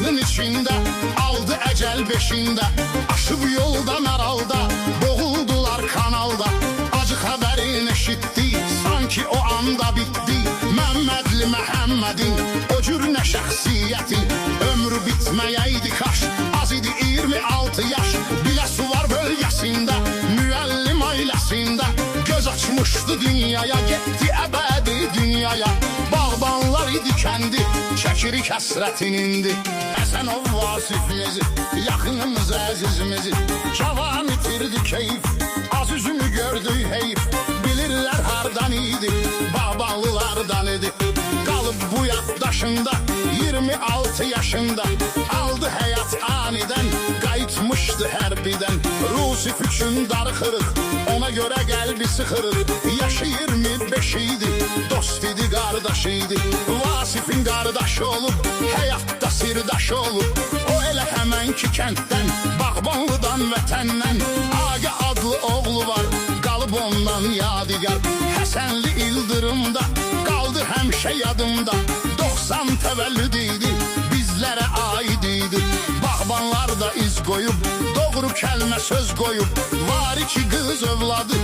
Aklın içində aldı əcəl beşində, aşıb yolda məralda, boğuldular kanalda. Acı xəbərin eşitdi, sanki o anda bitdi. Məmmədli Məhəmmədin o cür nə şəxsiyyəti, ömrü bitməyəydi kaş, az idi 26 yaş. Biləsu var bölgəsində, müəllim ailəsində, göz açmışdı dünyaya, getdi əbədi dünyaya. Bağbanlar idi kəndi, çəkirik həsrətin indi. Həsənov Vasifimizi, yaxınımız əzizimizi, cavan itirdi keyif, az üzümü gördü heyif. Bilirlər hardan idi, Bağbanlılardan idi. Qalıb bu yaddaşında 26 yaşında, aldı həyat anidən, qayıtmışdı hərbidən. Rusif üçün darıxırıq, ona görə qəlbi sıxırıq. Yaşı 25 idi, dost idi, qardaş idi. Vasifin qardaşı olub, həyatda sirdaşı olub. O elə həmən ki kənddən, Bağbanlıdan vətəndən. Agə adlı oğlu var, qalıb ondan yadigar. Həsənli İldırımda, qaldı həmişə yadımda. 90 təvəllüd idi, bizlərə aid idi. Bağbanlar da iz qoyub, doğru kəlmə söz qoyub. Var iki qız övladı,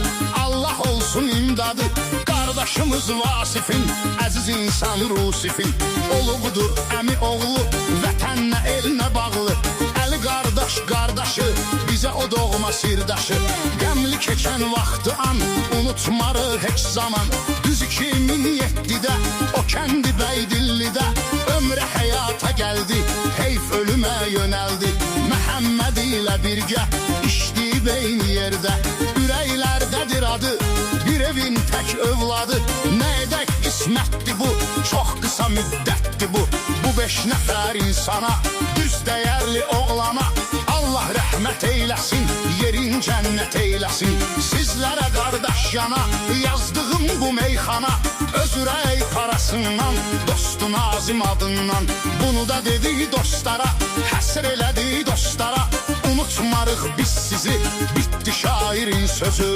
Allah olsun imdadı. Qardaşımız Vasifin, əziz insan Rusifin. Oluqdur əmi oğlu, vətənlə elinə bağlı. Əli qardaş qardaşı, bizə o doğma sirdaşı. Qəmli keçən vaxtı an, unutmarıq heç zaman. Düz 2007-də, o kəndi Bəydillidə, ömrə həyata gəldi, heyf ölümə yönəldi. Məhəmməd ilə birgə, işləyib eyni yerdə. Ürəklərdədir adı, bir evin tək övladı. Nə edək qismətdir bu, çox qısa müddətdir bu. Bu 5 nəfər insana, düz dəyərli oğlana, Allah rəhmət eyləsin, yerin cənnət eyləsin. Sizlərə qardaş yana, yazdığım bu meyxana, öz ürək parasından, dostu Nazim adından. Bunu da dedi dostlara, həsr elədi dostlara. Unutmarıq biz sizi, bitdi şairin sözü.